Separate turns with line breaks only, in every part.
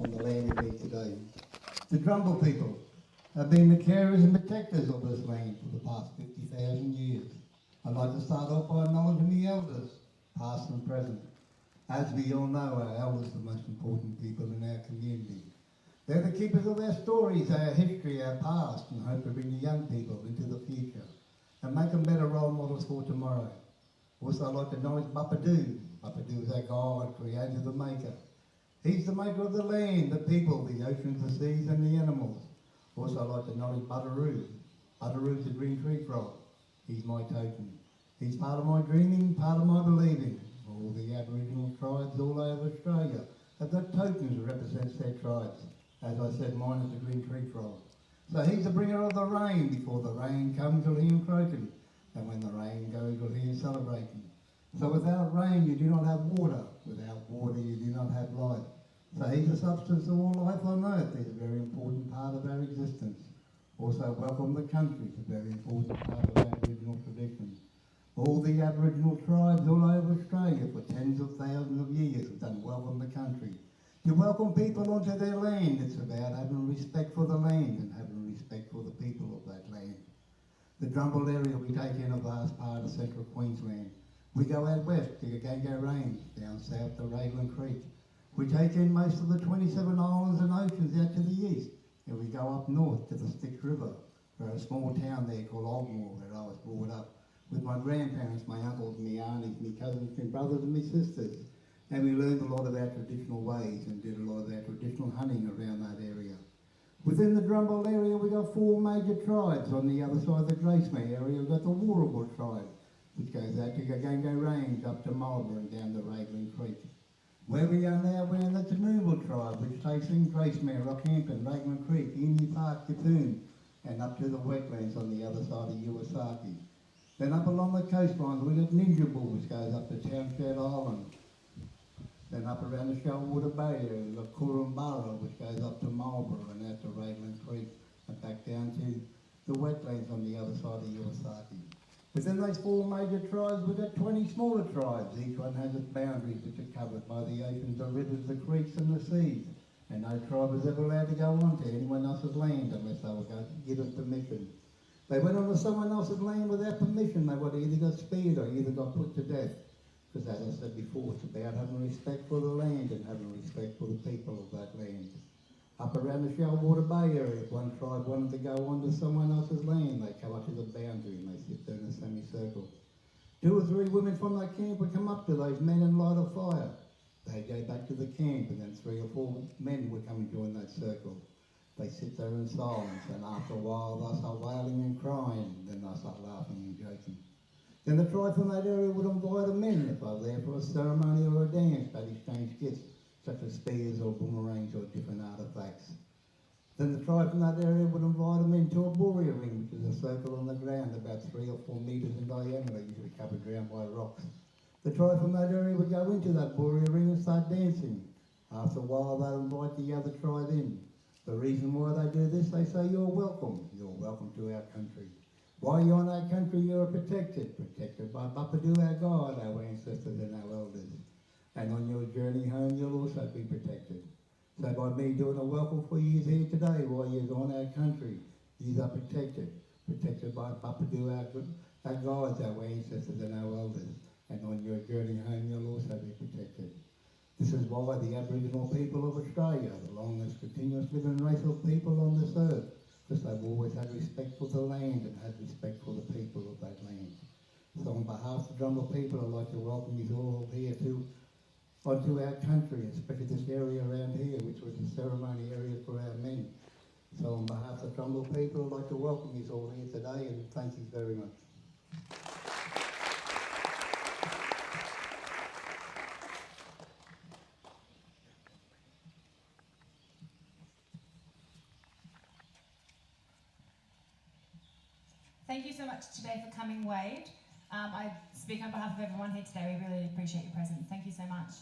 on the land we meet today. The Drumble people have been the carers and protectors of this land for the past 50,000 years. I'd like to start off by acknowledging the elders, past and present. As we all know, our elders are the most important people in our community. They're the keepers of our stories, our history, our past, and hope to bring the young people into the future and make them better role models for tomorrow. Also, I'd like to acknowledge Bapadu. Bapadu is our God, creator, the maker. He's the maker of the land, the people, the oceans, the seas, and the animals. Also, I'd like to acknowledge Butteroo. Butteroo's the green tree frog. He's my token. He's part of my dreaming, part of my believing. All the Aboriginal tribes all over Australia have got tokens that represent their tribes. As I said, mine is the green tree frog. So he's the bringer of the rain. Before the rain comes, you'll hear him croaking. And when the rain goes, you'll hear him celebrating. So without rain, you do not have water. Without water, you do not have life. So he's the substance of all life on earth. He's a very important part of our existence. Also, welcome the country. It's a very important part of our Aboriginal tradition. All the Aboriginal tribes all over Australia for tens of thousands of years have done welcome the country. To welcome people onto their land, it's about having respect for the land and having respect for the people of that land. The Drumble area, we take in a vast part of central Queensland. We go out west to Gaganga Range, down south to Raglan Creek. We take in most of the 27 islands and oceans out to the east, and we go up north to the Styx River, for a small town there called Ogmore, where I was brought up with my grandparents, my uncles, my aunties, my cousins, my brothers and my sisters. And we learned a lot of our traditional ways and did a lot of our traditional hunting around that area. Within the Drumble area, we got 4 major tribes. On the other side of the Gracemere area, we've got the Warrigal tribe, which goes out to Gaganga Range, up to Marlborough and down to Raglan Creek. Where we are now, we're in the Tanuval tribe, which takes in Gracemere, Rockhampton, Raglan Creek, Emu Park, Yeppoon, and up to the wetlands on the other side of Uwasaki. Then up along the coastline, we've got Ninja Bull, which goes up to Townshed Island. Then up around the Shellwater Bay area, we've got Kurrumbara, which goes up to Marlborough and out to Raglan Creek, and back down to the wetlands on the other side of Uwasaki. Within those 4 major tribes, we've got 20 smaller tribes. Each one has its boundaries, which are covered by the oceans, the rivers, the creeks, and the seas. And no tribe is ever allowed to go onto anyone else's land unless they were going to give us permission. They went onto someone else's land without permission. They would either got speared or either got put to death. Because as I said before, it's about having respect for the land and having respect for the people of that land. Up around the Shellwater Bay area, if one tribe wanted to go onto someone else's land, they come up to the boundary and they sit there in a semicircle. 2 or 3 women from that camp would come up to those men and light a fire. They'd go back to the camp and then 3 or 4 men would come and join that circle. They sit there in silence, and after a while they start wailing and crying, then they start laughing and joking. Then the tribe from that area would invite the men if they were there for a ceremony or a dance. They'd exchange gifts, such as spears or boomerangs or different artefacts. Then the tribe from that area would invite them into a buria ring, which is a circle on the ground about 3 or 4 metres in diameter, usually covered around by rocks. The tribe from that area would go into that buria ring and start dancing. After a while, they'd invite the other tribe in. The reason why they do this, they say, you're welcome to our country. While you're in our country, you're protected by Bapadu, our God, our ancestors and our elders. And on your journey home, you'll also be protected. So by me doing a welcome for you here today, while you're on our country, you are protected by Bapadu, our gods, our ancestors and our elders. And on your journey home, you'll also be protected. This is why the Aboriginal people of Australia are the longest continuous living race of people on this earth, because they've always had respect for the land and had respect for the people of that land. So on behalf of the Drumble people, I'd like to welcome you all here onto our country, especially this area around here, which was a ceremony area for our men. So on behalf of the Drumble people, I'd like to welcome you all here today, and thank you very much.
Thank you so much today for coming, Wade. I speak on behalf of everyone here today. We really appreciate your presence. Thank you so much.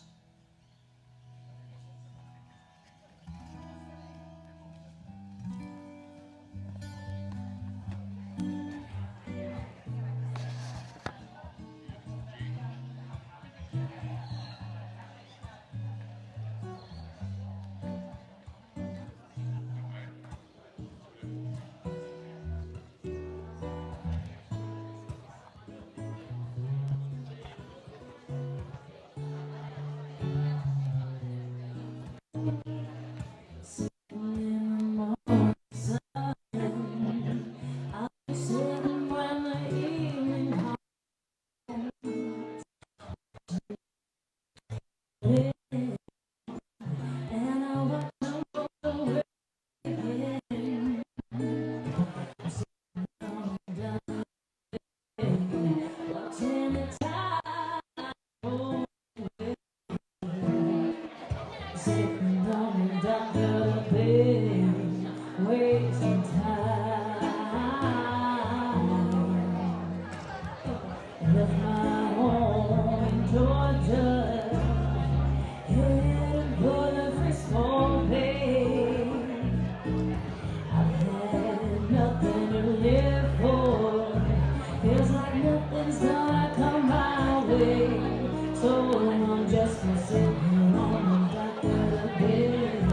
doctor been wasting time. Left my home in Georgia, heading for the Frisco Bay. I've had nothing to live for. Feels like nothing's gonna come my way. So I'm just gonna sit here on the doctor bed.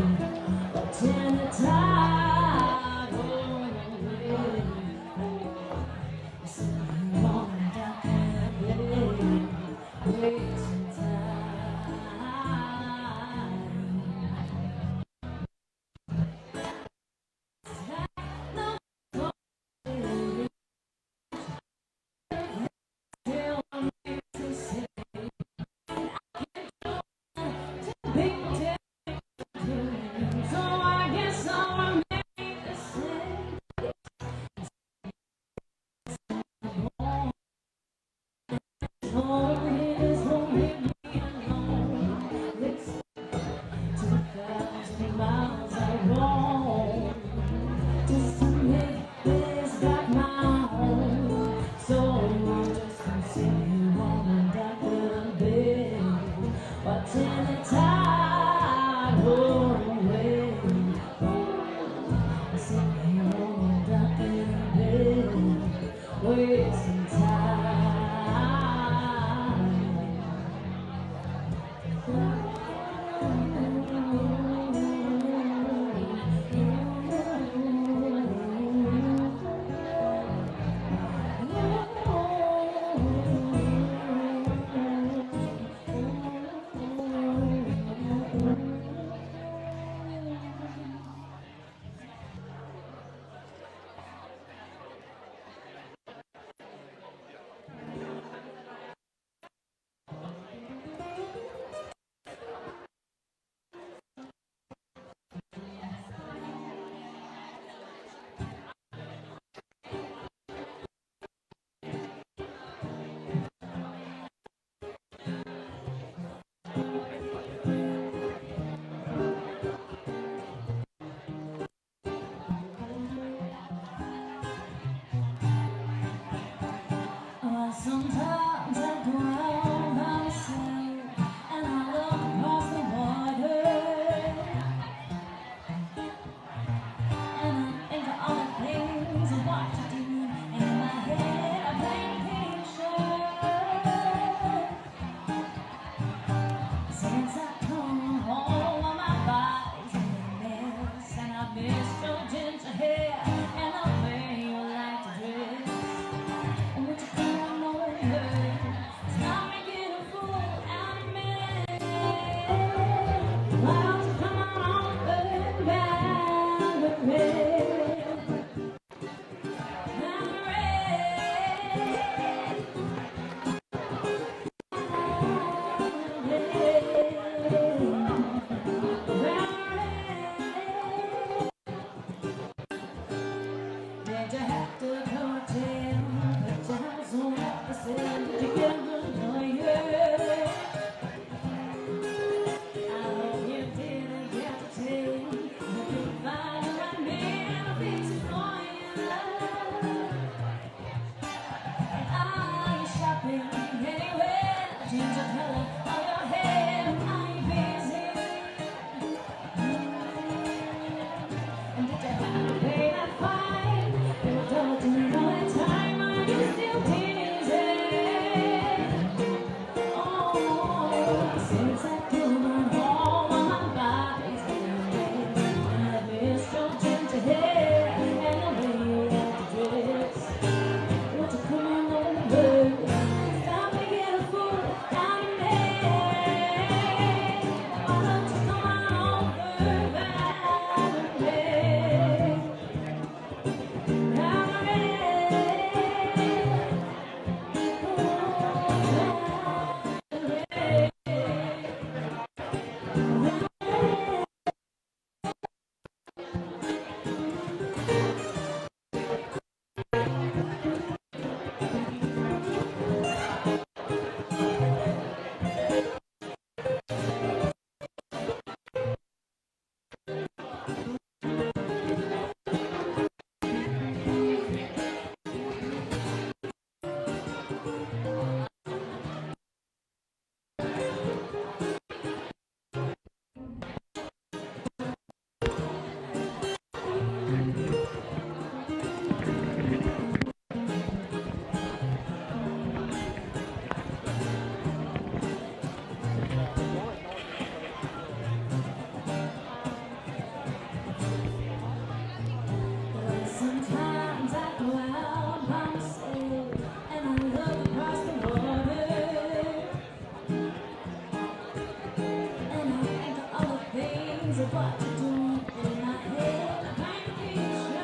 dreams of what to do in my head. I paint a picture.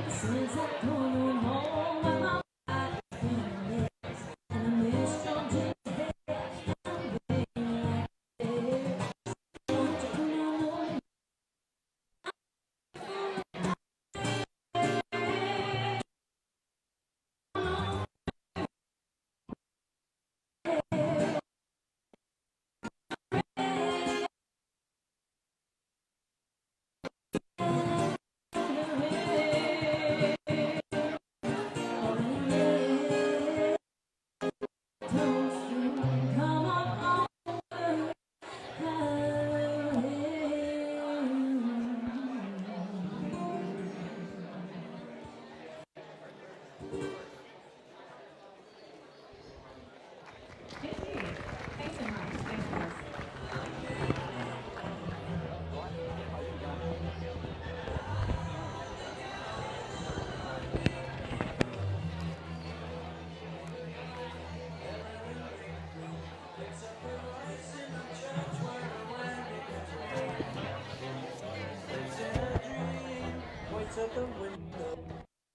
Since I'm going home, my mom has been a mess, and I miss your days there. Don't you know?
Thank you. Thanks so much. Thanks, guys.
Waits at the window,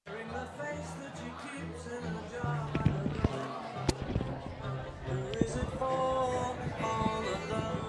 hearing the face that she keeps in a jar by the door. Who is it for? All alone.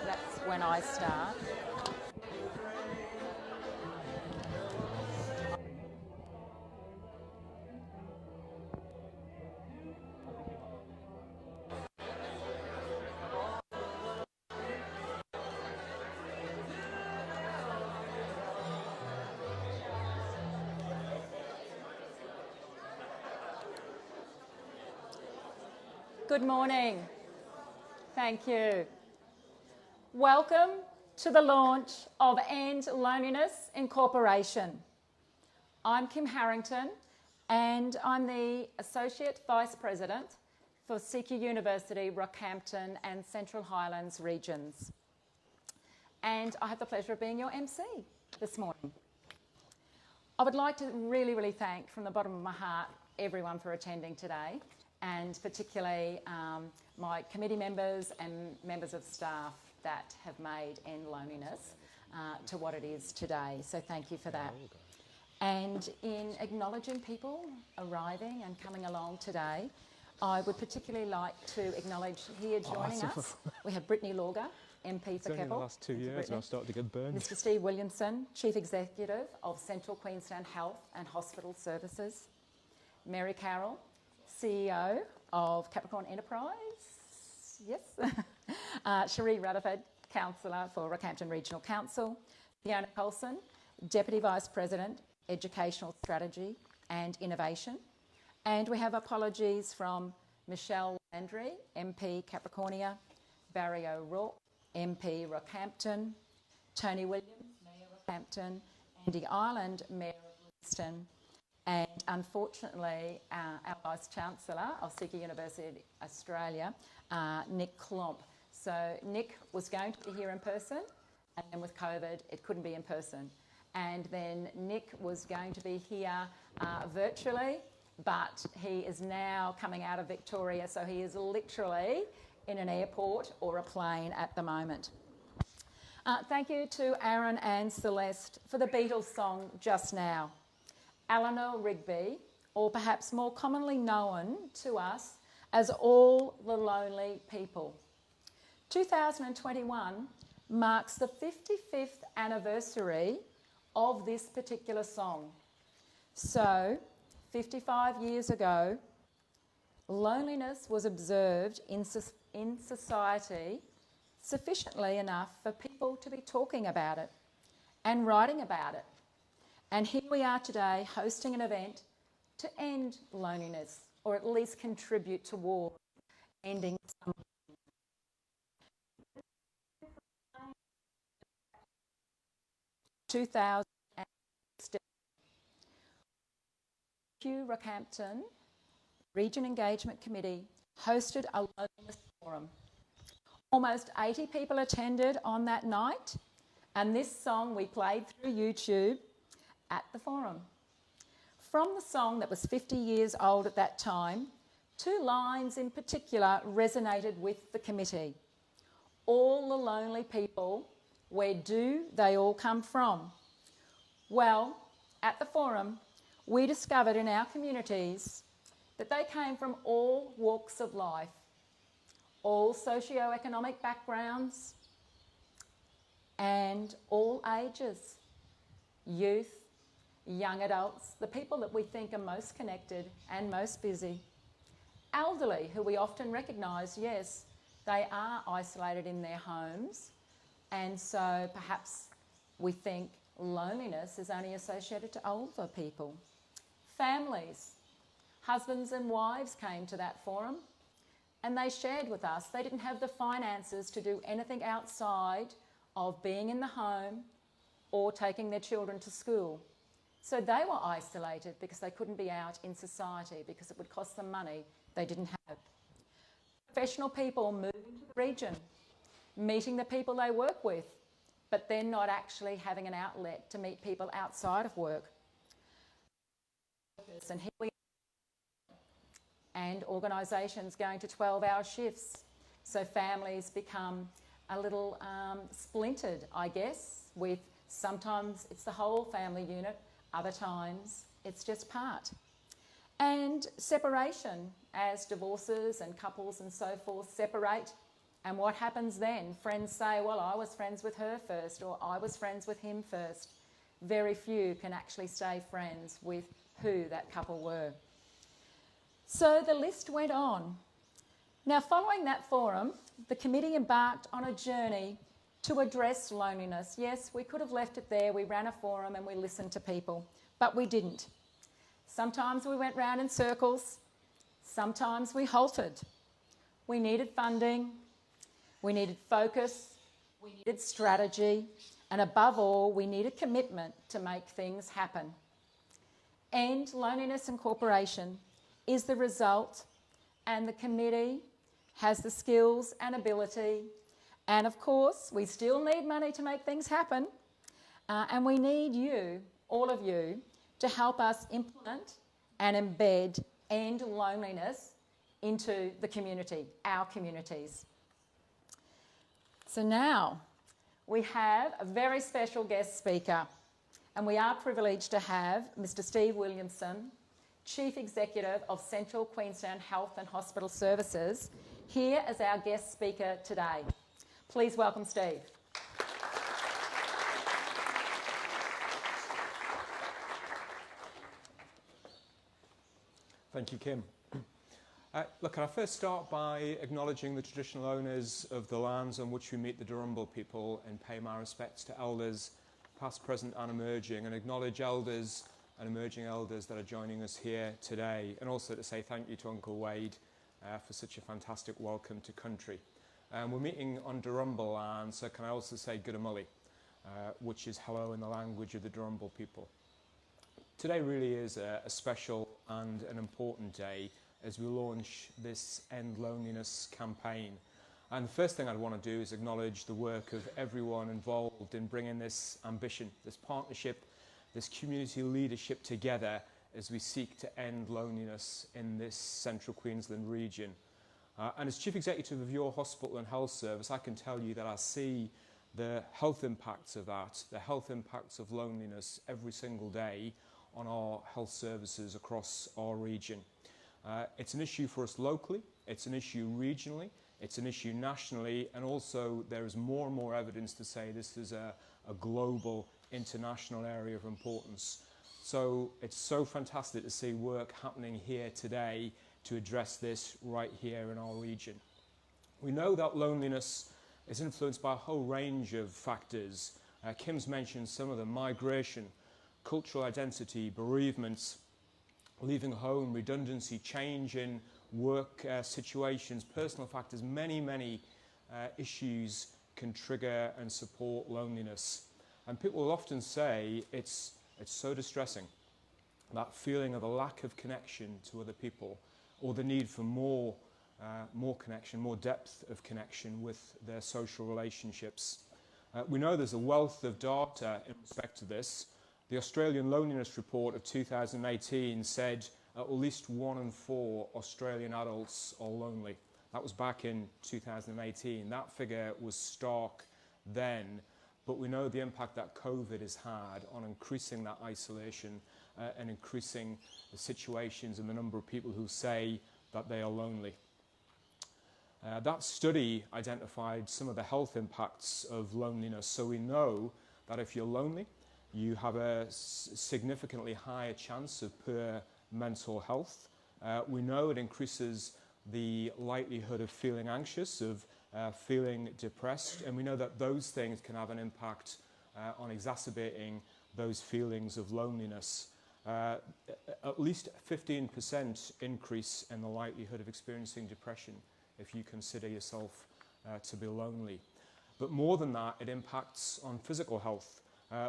That's when I start. Good morning. Thank you. Welcome to the launch of End Loneliness Incorporation. I'm Kim Harrington and I'm the Associate Vice President for CQ University, Rockhampton and Central Highlands regions. And I have the pleasure of being your MC this morning. I would like to really thank from the bottom of my heart everyone for attending today, and particularly my committee members and members of staff that have made End Loneliness to what it is today. So thank you for that. And in acknowledging people arriving and coming along today, I would particularly like to acknowledge here joining us, we have Brittany Lauger, MP for
It's only in the
Keppel.
last 2 years and I've started to get burned.
Mr Steve Williamson, Chief Executive of Central Queensland Health and Hospital Services. Mary Carroll, CEO of Capricorn Enterprise, yes. Cherie Rutherford, Councillor for Rockhampton Regional Council. Fiona Colson, Deputy Vice President, Educational Strategy and Innovation. And we have apologies from Michelle Landry, MP Capricornia, Barry O'Rourke, MP Rockhampton, Tony Williams, Mayor Rockhampton, Andy Ireland, Mayor of Livingston, and unfortunately our Vice Chancellor of CQ University Australia, Nick Klomp. So Nick was going to be here in person, and then with COVID it couldn't be in person. And then Nick was going to be here virtually, but he is now coming out of Victoria, so he is literally in an airport or a plane at the moment. Thank you to Aaron and Celeste for the Beatles song just now. Eleanor Rigby, or perhaps more commonly known to us as All the Lonely People. 2021 marks the 55th anniversary of this particular song. So, 55 years ago, loneliness was observed in society sufficiently enough for people to be talking about it and writing about it. And here we are today hosting an event to end loneliness, or at least contribute toward ending some. Rockhampton Region Engagement Committee hosted a loneliness forum. Almost 80 people attended on that night, and this song we played through YouTube at the forum. From the song that was 50 years old at that time, 2 lines in particular resonated with the committee. All the lonely people, where do they all come from? Well, at the forum, we discovered in our communities that they came from all walks of life, all socio-economic backgrounds, and all ages. Youth, young adults, the people that we think are most connected and most busy. Elderly, who we often recognise, yes, they are isolated in their homes, and so perhaps we think loneliness is only associated to older people. Families, husbands and wives came to that forum, and they shared with us they didn't have the finances to do anything outside of being in the home or taking their children to school. So they were isolated because they couldn't be out in society because it would cost them money they didn't have. Professional people moving to the region, meeting the people they work with, but then not actually having an outlet to meet people outside of work. And here we are. And organisations going to 12-hour shifts. So families become a little splintered, I guess, with sometimes it's the whole family unit, other times it's just part. And separation, as divorces and couples and so forth separate. And what happens then? Friends say, well, I was friends with her first, or I was friends with him first. Very few can actually stay friends with who that couple were. So the list went on. Now, following that forum, the committee embarked on a journey to address loneliness. Yes, we could have left it there. We ran a forum and we listened to people, but we didn't. Sometimes we went round in circles. Sometimes we halted. We needed funding. We needed focus. We needed strategy. And above all, we needed commitment to make things happen. End Loneliness Incorporation is the result, and the committee has the skills and ability. And of course, we still need money to make things happen. And we need you, all of you, to help us implement and embed End Loneliness into the community, our communities. So now we have a very special guest speaker, and we are privileged to have Mr. Steve Williamson, Chief Executive of Central Queensland Health and Hospital Services, here as our guest speaker today. Please welcome Steve.
Thank you, Kim. Look, can I first start by acknowledging the traditional owners of the lands on which we meet the Durrumbal people and pay my respects to elders, past, present and emerging, and acknowledge elders and emerging elders that are joining us here today, and also to say thank you to Uncle Wade for such a fantastic welcome to country. We're meeting on Durrumbal land, so can I also say Gudamulli, which is hello in the language of the Durrumbal people. Today really is a special and an important day as we launch this End Loneliness campaign. And the first thing I'd want to do is acknowledge the work of everyone involved in bringing this ambition, this partnership, this community leadership together as we seek to end loneliness in this central Queensland region. And as Chief Executive of your hospital and health service, I can tell you that I see the health impacts of that, the health impacts of loneliness every single day on our health services across our region. It's an issue for us locally, it's an issue regionally, it's an issue nationally, and also there is more and more evidence to say this is a global, international area of importance. So it's so fantastic to see work happening here today to address this right here in our region. We know that loneliness is influenced by a whole range of factors. Kim's mentioned some of them: migration, cultural identity, bereavements, leaving home, redundancy, change in work situations, personal factors. Many issues can trigger and support loneliness. And people will often say it's so distressing, that feeling of a lack of connection to other people, or the need for more connection, more depth of connection with their social relationships. We know there's a wealth of data in respect to this. The Australian Loneliness Report of 2018 said at least 1 in 4 Australian adults are lonely. That was back in 2018. That figure was stark then, but we know the impact that COVID has had on increasing that isolation and increasing the situations and the number of people who say that they are lonely. That study identified some of the health impacts of loneliness. So we know that if you're lonely, you have a significantly higher chance of poor mental health. We know it increases the likelihood of feeling anxious, of feeling depressed, and we know that those things can have an impact on exacerbating those feelings of loneliness. At least 15% increase in the likelihood of experiencing depression if you consider yourself to be lonely. But more than that, it impacts on physical health.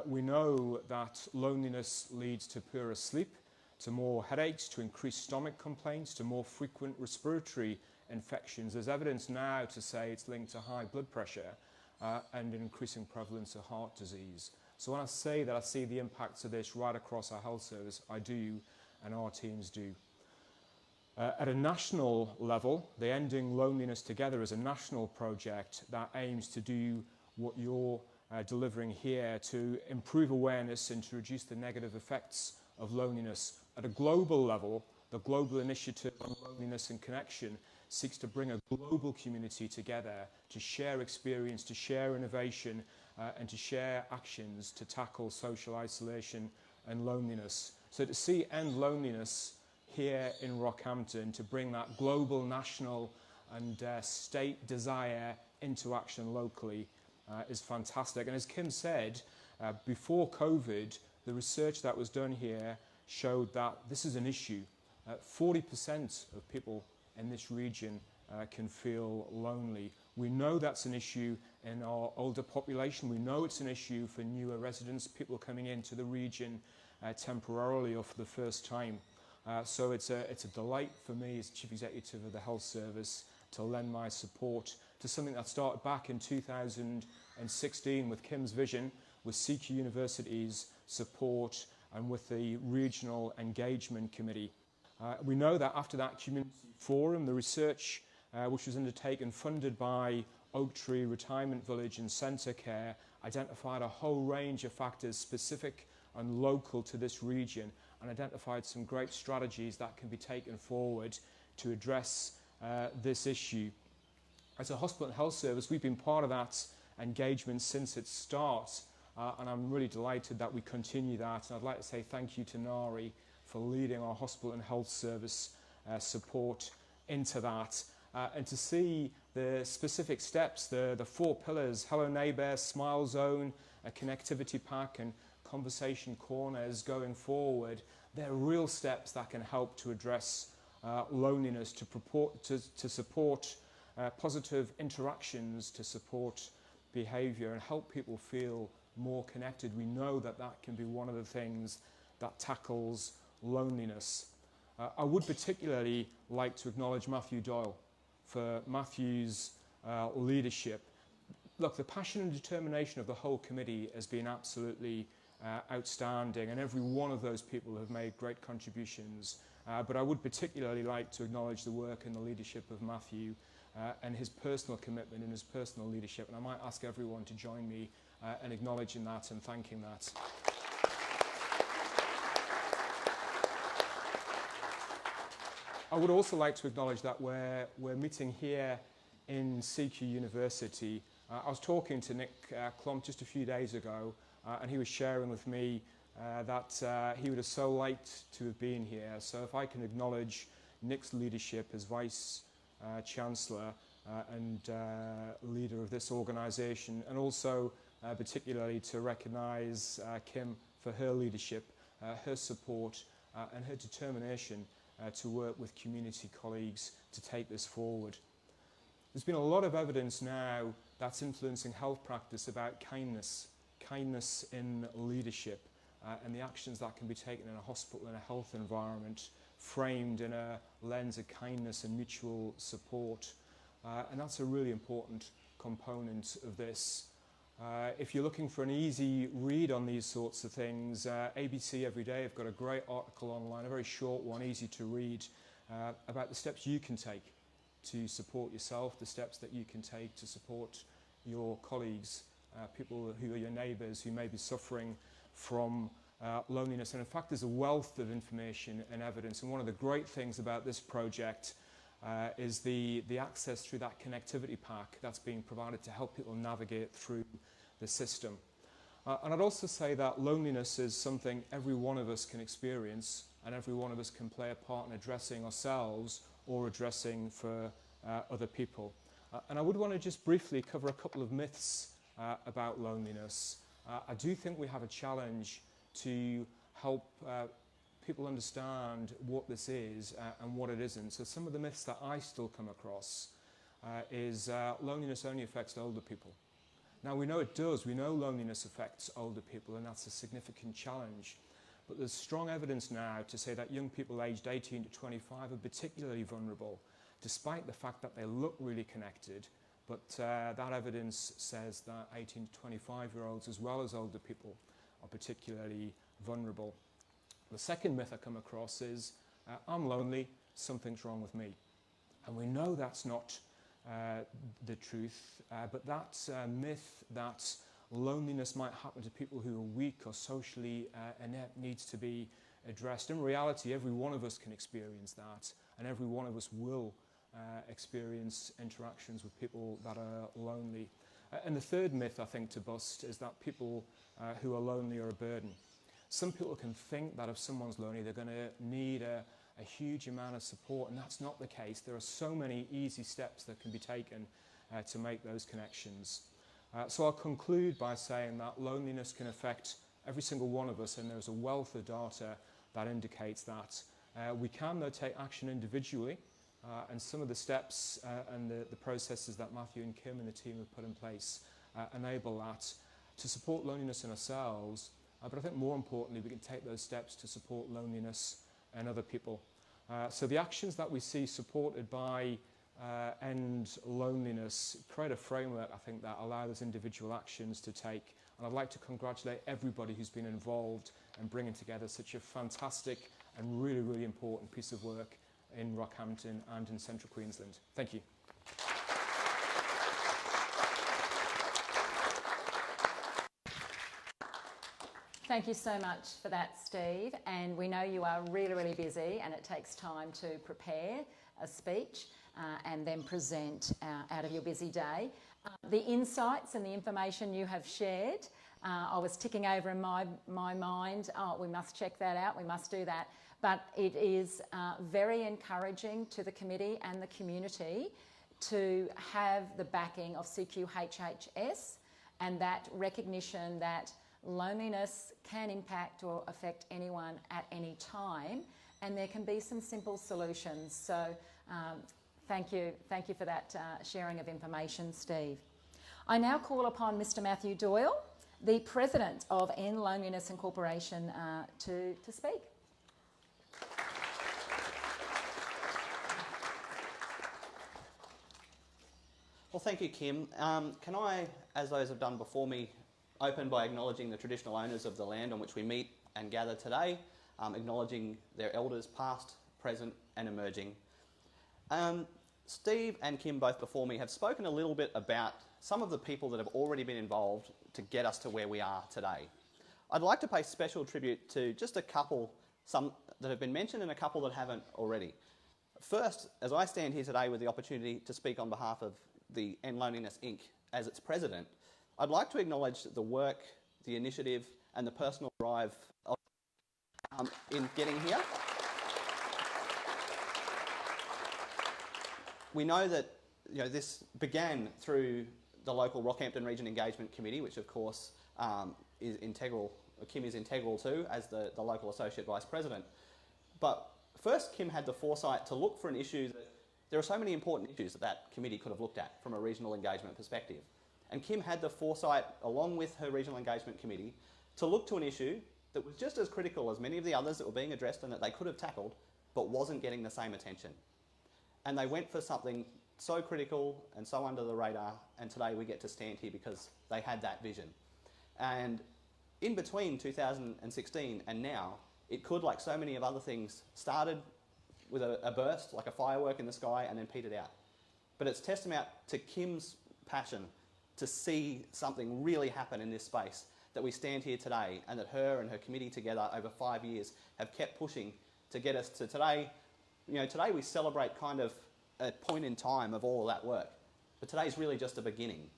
We know that loneliness leads to poorer sleep, to more headaches, to increased stomach complaints, to more frequent respiratory infections. There's evidence now to say it's linked to high blood pressure and an increasing prevalence of heart disease. So when I say that I see the impacts of this right across our health service, I do, and our teams do. At a national level, the Ending Loneliness Together is a national project that aims to do what you're delivering here, to improve awareness and to reduce the negative effects of loneliness. At a global level, the Global Initiative on Loneliness and Connection seeks to bring a global community together to share experience, to share innovation, and to share actions to tackle social isolation and loneliness. So to see End Loneliness here in Rockhampton, to bring that global, national and state desire into action locally is fantastic. And as Kim said, before COVID, the research that was done here showed that this is an issue. 40% of people in this region can feel lonely. We know that's an issue in our older population. We know it's an issue for newer residents, people coming into the region temporarily or for the first time. So it's a delight for me as Chief Executive of the Health Service to lend my support to something that started back in 2016 with Kim's vision, with CQ University's support and with the Regional Engagement Committee. We know that after that community forum, the research which was undertaken, funded by Oak Tree Retirement Village and Centre Care, identified a whole range of factors specific and local to this region, and identified some great strategies that can be taken forward to address this issue. As a hospital and health service, we've been part of that engagement since its start, and I'm really delighted that we continue that. And I'd like to say thank you to Nari for leading our hospital and health service support into that. And to see the specific steps, the 4 pillars: Hello Neighbour, Smile Zone, a connectivity pack and conversation corners going forward, they're real steps that can help to address loneliness, to support positive interactions, to support behaviour and help people feel more connected. We know that that can be one of the things that tackles loneliness. I would particularly like to acknowledge Matthew Doyle for Matthew's leadership. Look, the passion and determination of the whole committee has been absolutely outstanding, and every one of those people have made great contributions. But I would particularly like to acknowledge the work and the leadership of Matthew and his personal commitment and his personal leadership. And I might ask everyone to join me in acknowledging that and thanking that. I would also like to acknowledge that we're meeting here in CQ University. I was talking to Nick Klump just a few days ago, and he was sharing with me that he would have so liked to have been here. So if I can acknowledge Nick's leadership as Vice Chancellor and leader of this organisation, and also particularly to recognise Kim for her leadership, her support and her determination to work with community colleagues to take this forward. There's been a lot of evidence now that's influencing health practice about kindness in leadership, and the actions that can be taken in a hospital and a health environment framed in a lens of kindness and mutual support. And that's a really important component of this. If you're looking for an easy read on these sorts of things, ABC Everyday have got a great article online, a very short one, easy to read, about the steps you can take to support yourself, the steps that you can take to support your colleagues, people who are your neighbours who may be suffering from loneliness. And in fact, there's a wealth of information and evidence. And one of the great things about this project is the access through that connectivity pack that's being provided to help people navigate through the system. And I'd also say that loneliness is something every one of us can experience, and every one of us can play a part in addressing ourselves or addressing for other people. And I would want to just briefly cover a couple of myths about loneliness. I do think we have a challenge to help people understand what this is and what it isn't. So some of the myths that I still come across is loneliness only affects older people. Now we know it does. We know loneliness affects older people, and that's a significant challenge. But there's strong evidence now to say that young people aged 18 to 25 are particularly vulnerable, despite the fact that they look really connected. But that evidence says that 18 to 25-year-olds, as well as older people, are particularly vulnerable. The second myth I come across is, I'm lonely, something's wrong with me. And we know that's not the truth, but that myth that loneliness might happen to people who are weak or socially inept needs to be addressed. In reality, every one of us can experience that, and every one of us will experience interactions with people that are lonely. And the third myth I think to bust is that people who are lonely are a burden. Some people can think that if someone's lonely, they're going to need a huge amount of support, and that's not the case. There are so many easy steps that can be taken to make those connections. So I'll conclude by saying that loneliness can affect every single one of us, and there's a wealth of data that indicates that. We can, though, take action individually, and some of the steps and the processes that Matthew and Kim and the team have put in place enable that to support loneliness in ourselves. But I think more importantly, we can take those steps to support loneliness in other people. So the actions that we see supported by End Loneliness create a framework, I think, that allow those individual actions to take. And I'd like to congratulate everybody who's been involved in bringing together such a fantastic and really, really important piece of work in Rockhampton and in central Queensland. Thank you.
Thank you so much for that, Steve. And we know you are really, really busy, and it takes time to prepare a speech and then present out of your busy day. The insights and the information you have shared, I was ticking over in my mind, oh, we must check that out, we must do that. But it is very encouraging to the committee and the community to have the backing of CQHHS and that recognition that loneliness can impact or affect anyone at any time, and there can be some simple solutions. So thank you for that sharing of information, Steve. I now call upon Mr. Matthew Doyle, the President of End Loneliness Incorporation, to speak.
Well, thank you, Kim. Can I, as those have done before me, open by acknowledging the traditional owners of the land on which we meet and gather today, acknowledging their elders past, present and emerging. Steve and Kim, both before me, have spoken a little bit about some of the people that have already been involved to get us to where we are today. I'd like to pay special tribute to just a couple, some that have been mentioned and a couple that haven't already. First, as I stand here today with the opportunity to speak on behalf of the End Loneliness Inc. as its president, I'd like to acknowledge the work, the initiative and the personal drive in getting here. We know that this began through the local Rockhampton Region Engagement Committee, which of course is integral, Kim is integral to as the local Associate Vice President. But first, Kim had the foresight to look for an issue that there are so many important issues that committee could have looked at from a regional engagement perspective. And Kim had the foresight, along with her regional engagement committee, to look to an issue that was just as critical as many of the others that were being addressed and that they could have tackled, but wasn't getting the same attention. And they went for something so critical and so under the radar, and today we get to stand here because they had that vision. And in between 2016 and now, it could, like so many of other things, started with a burst, like a firework in the sky, and then petered out. But it's testament to Kim's passion to see something really happen in this space, that we stand here today, and that her and her committee together over 5 years have kept pushing to get us to today. Today we celebrate kind of a point in time of all of that work. But today's really just a beginning.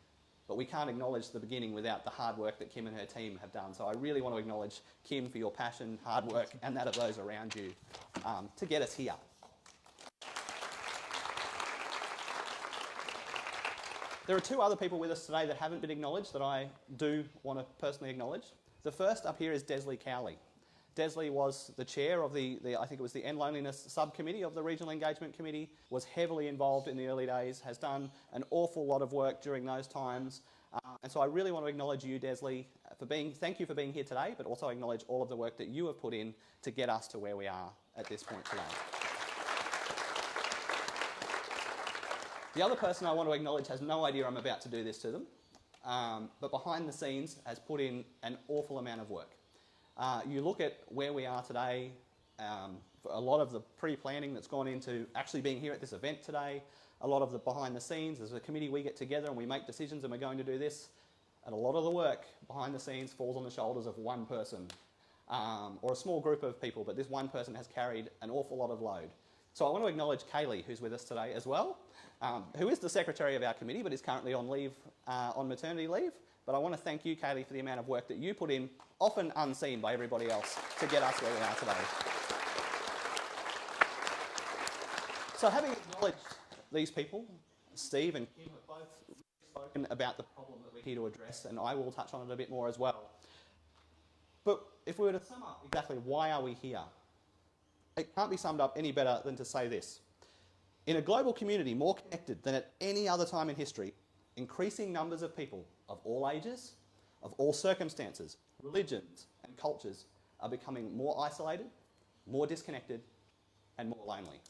But we can't acknowledge the beginning without the hard work that Kim and her team have done. So I really want to acknowledge Kim for your passion, hard work, and that of those around you to get us here. There are two other people with us today that haven't been acknowledged that I do want to personally acknowledge. The first up here is Desley Cowley. Desley was the chair of I think it was the End Loneliness subcommittee of the Regional Engagement Committee, was heavily involved in the early days, has done an awful lot of work during those times. And so I really want to acknowledge you, Desley, thank you for being here today, but also acknowledge all of the work that you have put in to get us to where we are at this point today. The other person I want to acknowledge has no idea I'm about to do this to them, but behind the scenes has put in an awful amount of work. You look at where we are today, a lot of the pre-planning that's gone into actually being here at this event today, a lot of the behind the scenes, as a committee we get together and we make decisions and we're going to do this, and a lot of the work behind the scenes falls on the shoulders of one person, or a small group of people, but this one person has carried an awful lot of load. So I want to acknowledge Kaylee, who's with us today as well, who is the secretary of our committee but is currently on leave, on maternity leave. But I want to thank you, Kaylee, for the amount of work that you put in, often unseen by everybody else, to get us where we are today. So having acknowledged these people, Steve and Kim have both spoken about the problem that we're here to address, and I will touch on it a bit more as well. But if we were to sum up exactly why are we here, it can't be summed up any better than to say this. In a global community more connected than at any other time in history, increasing numbers of people of all ages, of all circumstances, religions and cultures are becoming more isolated, more disconnected and more lonely.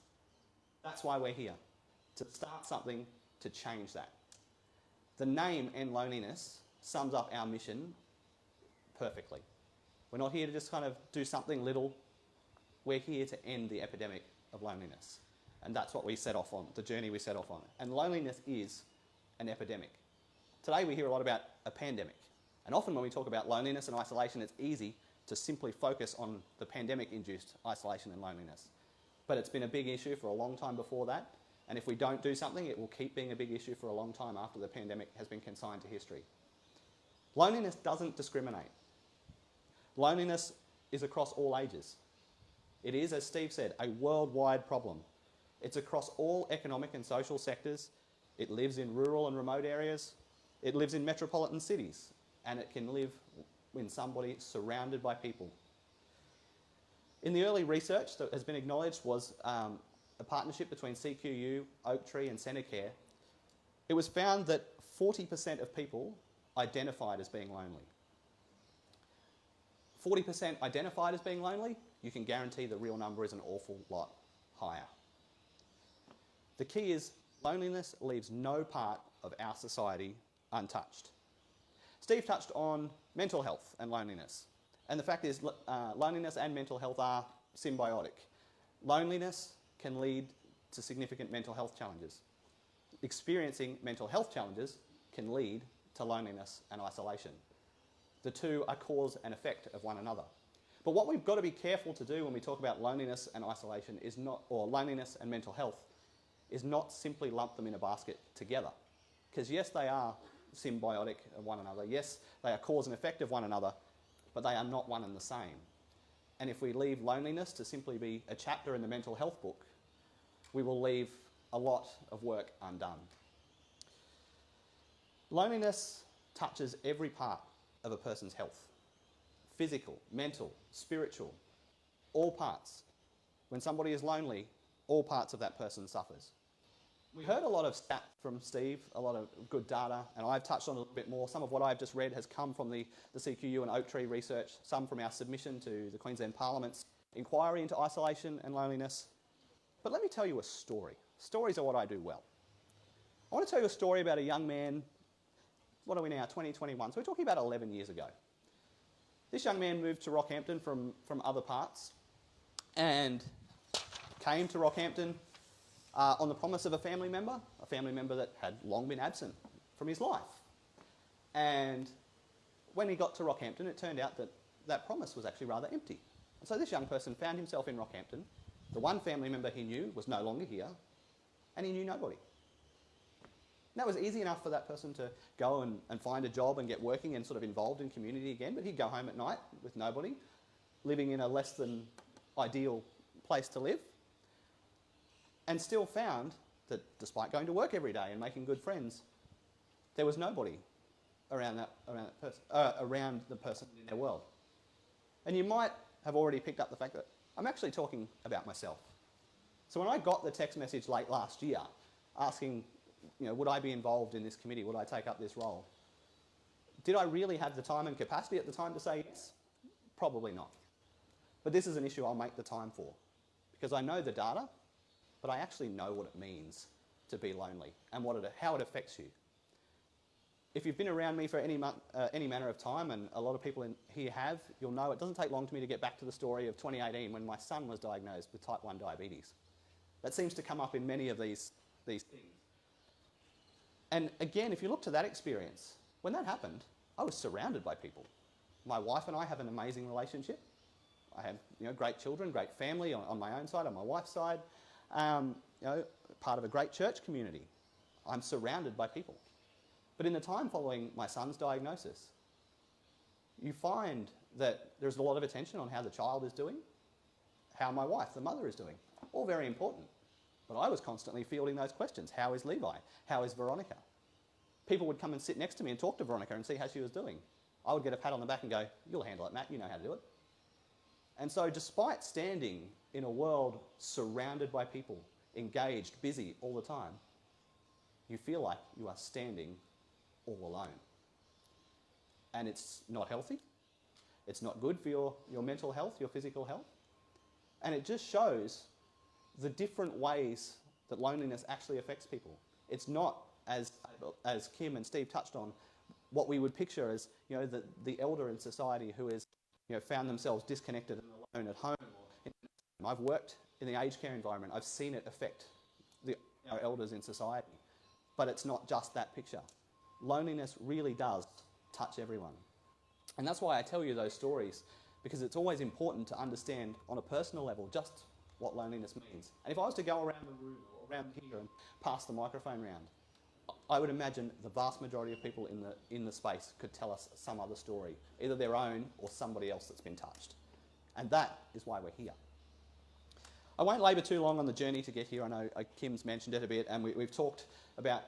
That's why we're here, to start something to change that. The name End Loneliness sums up our mission perfectly. We're not here to just kind of do something little. We're here to end the epidemic of loneliness. And that's what we set off on, the journey we set off on. And loneliness is an epidemic. Today we hear a lot about a pandemic. And often when we talk about loneliness and isolation, it's easy to simply focus on the pandemic-induced isolation and loneliness. But it's been a big issue for a long time before that. And if we don't do something, it will keep being a big issue for a long time after the pandemic has been consigned to history. Loneliness doesn't discriminate. Loneliness is across all ages. It is, as Steve said, a worldwide problem. It's across all economic and social sectors. It lives in rural and remote areas. It lives in metropolitan cities. And it can live in somebody surrounded by people. In the early research that has been acknowledged was a partnership between CQU, Oaktree and Centacare. It was found that 40% of people identified as being lonely. 40% identified as being lonely, you can guarantee the real number is an awful lot higher. The key is loneliness leaves no part of our society untouched. Steve touched on mental health and loneliness. And the fact is, loneliness and mental health are symbiotic. Loneliness can lead to significant mental health challenges. experiencing mental health challenges can lead to loneliness and isolation. The two are cause and effect of one another. But what we've got to be careful to do when we talk about loneliness and isolation is not, or loneliness and mental health, is not simply lump them in a basket together. Because yes, they are symbiotic of one another. Yes, they are cause and effect of one another, but they are not one and the same. And if we leave loneliness to simply be a chapter in the mental health book, we will leave a lot of work undone. Loneliness touches every part of a person's health. Physical, mental, spiritual, all parts. When somebody is lonely, all parts of that person suffers. We heard a lot of stats from Steve, a lot of good data, and I've touched on it a little bit more. Some of what I've just read has come from the CQU and Oak Tree research, some from our submission to the Queensland Parliament's inquiry into isolation and loneliness. But let me tell you a story. Stories are what I do well. I want to tell you a story about a young man, what are we now, 2021, so we're talking about 11 years ago. This young man moved to Rockhampton from other parts and came to Rockhampton on the promise of a family member that had long been absent from his life. And when he got to Rockhampton, it turned out that that promise was actually rather empty. And so this young person found himself in Rockhampton. The one family member he knew was no longer here, and he knew nobody. And that was easy enough for that person to go and find a job and get working and sort of involved in community again, but he'd go home at night with nobody, living in a less than ideal place to live, and still found that despite going to work every day and making good friends, there was nobody around the person in their world. And you might have already picked up the fact that I'm actually talking about myself. So when I got the text message late last year asking, would I be involved in this committee? Would I take up this role? Did I really have the time and capacity at the time to say yes? Probably not. But this is an issue I'll make the time for, because I know the data, but I actually know what it means to be lonely and how it affects you. If you've been around me for any manner of time, and a lot of people in here have, you'll know it doesn't take long for me to get back to the story of 2018 when my son was diagnosed with type 1 diabetes. That seems to come up in many of these things. And again, if you look to that experience, when that happened, I was surrounded by people. My wife and I have an amazing relationship. I have great children, great family on my own side, on my wife's side. Part of a great church community. I'm surrounded by people. But in the time following my son's diagnosis, you find that there's a lot of attention on how the child is doing, how my wife, the mother, is doing. All very important. But I was constantly fielding those questions. How is Levi? How is Veronica? People would come and sit next to me and talk to Veronica and see how she was doing. I would get a pat on the back and go, "You'll handle it, Matt. You know how to do it." And so despite standing in a world surrounded by people, engaged, busy all the time, you feel like you are standing all alone. And it's not healthy. It's not good for your mental health, your physical health. And it just shows the different ways that loneliness actually affects people. It's not, as Kim and Steve touched on, what we would picture as the elder in society who is found themselves disconnected and alone at home. I've worked in the aged care environment. I've seen it affect our elders in society. But it's not just that picture. Loneliness really does touch everyone. And that's why I tell you those stories, because it's always important to understand on a personal level just what loneliness means. And if I was to go around the room or around here and pass the microphone round, I would imagine the vast majority of people in the space could tell us some other story, either their own or somebody else that's been touched. And that is why we're here. I won't labour too long on the journey to get here. I know Kim's mentioned it a bit, and we've talked about,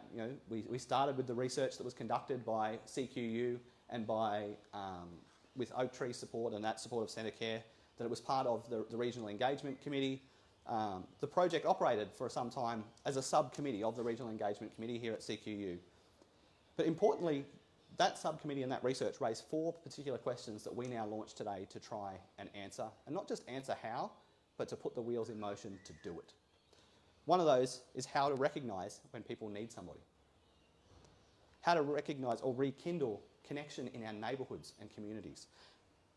we started with the research that was conducted by CQU and with Oak Tree support and that support of Centacare, that it was part of the Regional Engagement Committee. The project operated for some time as a subcommittee of the Regional Engagement Committee here at CQU. But importantly, that subcommittee and that research raised 4 particular questions that we now launch today to try and answer, and not just answer how, but to put the wheels in motion to do it. One of those is how to recognise when people need somebody. How to recognise or rekindle connection in our neighbourhoods and communities.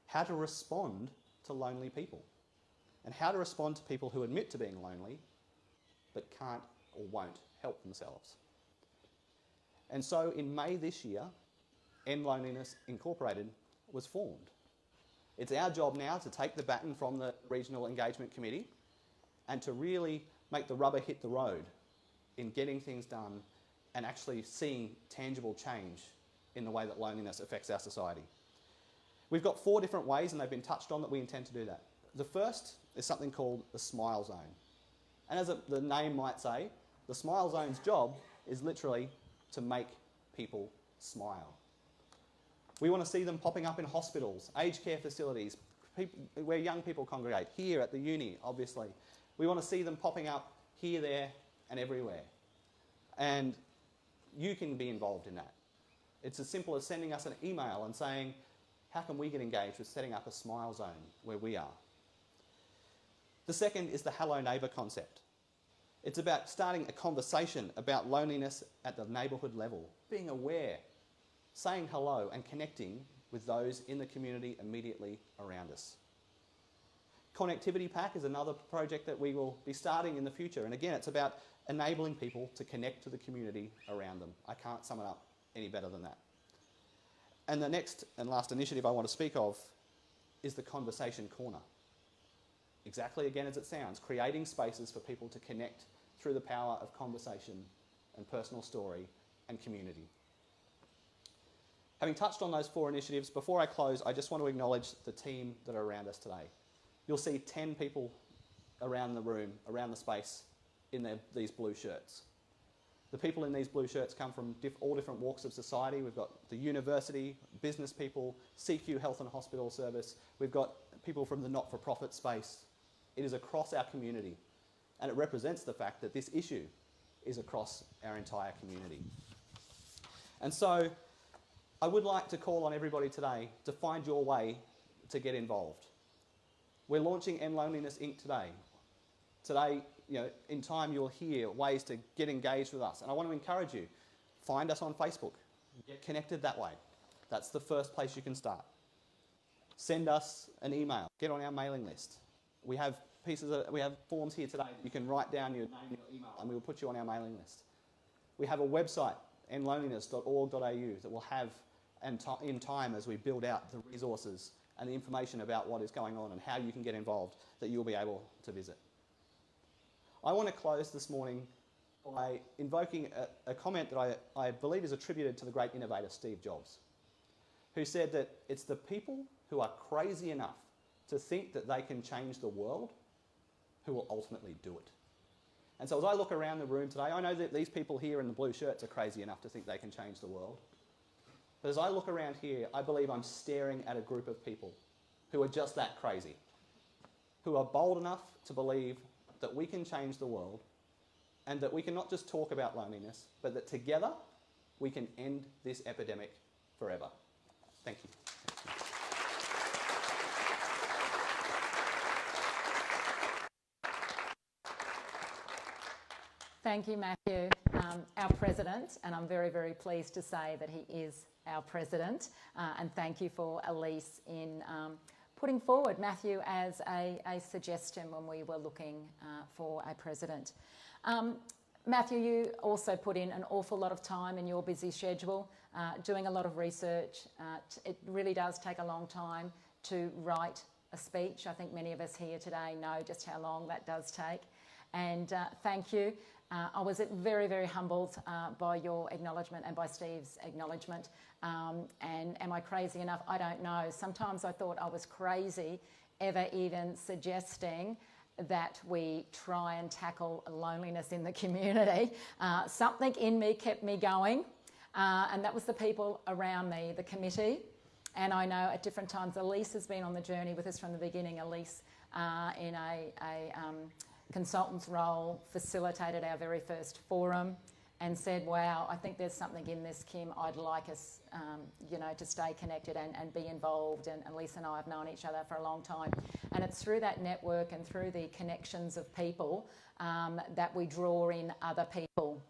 How to respond to lonely people. And how to respond to people who admit to being lonely but can't or won't help themselves. And so in May this year, End Loneliness Incorporated was formed. It's our job now to take the baton from the Regional Engagement Committee and to really make the rubber hit the road in getting things done and actually seeing tangible change in the way that loneliness affects our society. We've got 4 different ways, and they've been touched on, that we intend to do that. The first is something called the Smile Zone. And as the name might say, the Smile Zone's job is literally to make people smile. We want to see them popping up in hospitals, aged care facilities, where young people congregate, here at the uni, obviously. We want to see them popping up here, there, and everywhere. And you can be involved in that. It's as simple as sending us an email and saying, how can we get engaged with setting up a Smile Zone where we are? The second is the Hello Neighbour concept. It's about starting a conversation about loneliness at the neighbourhood level, being aware, saying hello and connecting with those in the community immediately around us. Connectivity Pack is another project that we will be starting in the future. And again, it's about enabling people to connect to the community around them. I can't sum it up any better than that. And the next and last initiative I want to speak of is the Conversation Corner. Exactly again as it sounds, creating spaces for people to connect through the power of conversation and personal story and community. Having touched on those 4 initiatives, before I close, I just want to acknowledge the team that are around us today. You'll see 10 people around the room, around the space, in these blue shirts. The people in these blue shirts come from all different walks of society. We've got the university, business people, CQ Health and Hospital Service. We've got people from the not-for-profit space. It is across our community, and it represents the fact that this issue is across our entire community. And so I would like to call on everybody today to find your way to get involved. We're launching End Loneliness Inc. today. Today, in time you'll hear ways to get engaged with us. And I want to encourage you, find us on Facebook. Get connected that way. That's the first place you can start. Send us an email. Get on our mailing list. We have forms here today that you can write down your name and your email, and we will put you on our mailing list. We have a website, endloneliness.org.au, that will have, in time as we build out the resources and the information about what is going on and how you can get involved, that you'll be able to visit. I want to close this morning by invoking a comment that I believe is attributed to the great innovator Steve Jobs, who said that it's the people who are crazy enough to think that they can change the world who will ultimately do it. And so as I look around the room today, I know that these people here in the blue shirts are crazy enough to think they can change the world. But as I look around here, I believe I'm staring at a group of people who are just that crazy, who are bold enough to believe that we can change the world and that we can not just talk about loneliness, but that together we can end this epidemic forever. Thank you.
Thank you, Matthew, our President, and I'm very, very pleased to say that he is our President. And thank you for Elise in putting forward Matthew as a suggestion when we were looking for a President. Matthew, you also put in an awful lot of time in your busy schedule, doing a lot of research. It really does take a long time to write a speech. I think many of us here today know just how long that does take. And thank you. I was very, very humbled by your acknowledgement and by Steve's acknowledgement. And am I crazy enough? I don't know. Sometimes I thought I was crazy ever even suggesting that we try and tackle loneliness in the community. Something in me kept me going, and that was the people around me, the committee. And I know at different times, Elise has been on the journey with us from the beginning. Elise, in a consultant's role, facilitated our very first forum and said, wow, I think there's something in this, Kim. I'd like us, to stay connected and be involved. And Lisa and I have known each other for a long time. And it's through that network and through the connections of people that we draw in other people.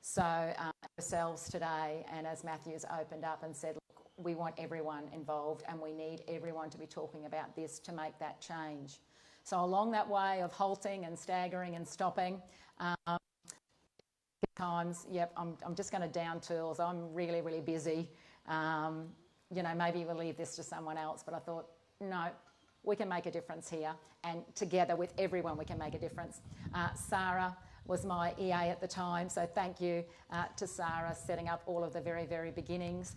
So ourselves today, and as Matthew's opened up and said, look, we want everyone involved and we need everyone to be talking about this to make that change. So along that way of halting and staggering and stopping, times, yep, I'm just going to down tools. I'm really, really busy. You know, maybe we'll leave this to someone else. But I thought, no, we can make a difference here. And together with everyone, we can make a difference. Sarah was my EA at the time. So thank you to Sarah setting up all of the very, very beginnings.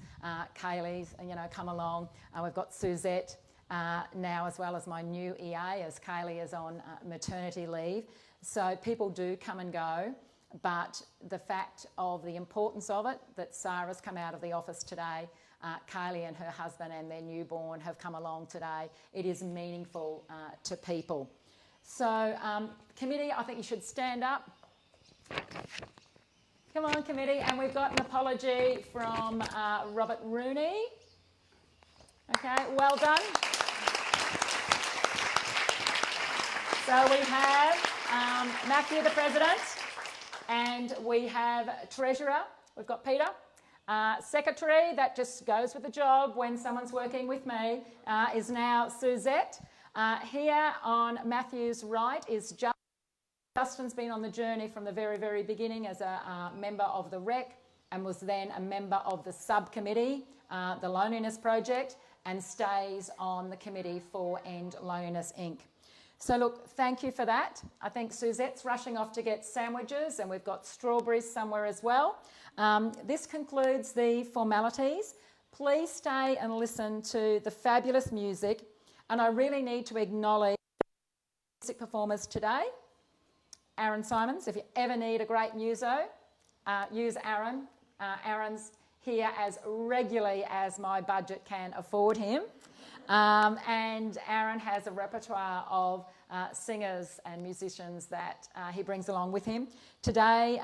Kaylee's, you know, come along. We've got Suzette now, as well as my new EA, as Kaylee is on maternity leave. So people do come and go. But the fact of the importance of it, that Sarah's come out of the office today, Kaylee and her husband and their newborn have come along today. It is meaningful to people. So, committee, I think you should stand up. Come on, committee. And we've got an apology from Robert Rooney. Okay, well done. So we have Matthew, the President, and we have Treasurer. We've got Peter. Secretary, that just goes with the job when someone's working with me, is now Suzette. Here on Matthew's right is Justin. Justin's been on the journey from the very, very beginning as a member of the REC and was then a member of the subcommittee, the Loneliness Project, and stays on the committee for End Loneliness Inc. So look, thank you for that. I think Suzette's rushing off to get sandwiches and we've got strawberries somewhere as well. This concludes the formalities. Please stay and listen to the fabulous music. And I really need to acknowledge music performers today. Aaron Simons, if you ever need a great muso, use Aaron. Aaron's here as regularly as my budget can afford him. And Aaron has a repertoire of singers and musicians that he brings along with him. Today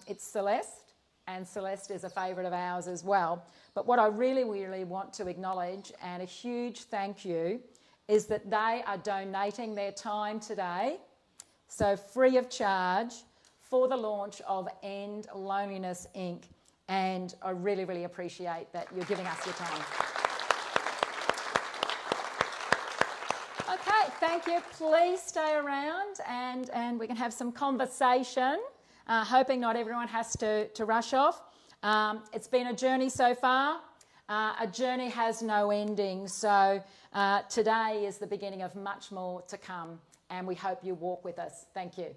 it's Celeste, and Celeste is a favourite of ours as well. But what I really, really want to acknowledge, and a huge thank you, is that they are donating their time today, so free of charge, for the launch of End Loneliness Inc. And I really, really appreciate that you're giving us your time. Okay, thank you. Please stay around and we can have some conversation, hoping not everyone has to rush off. It's been a journey so far. A journey has no ending, so today is the beginning of much more to come, and we hope you walk with us. Thank you.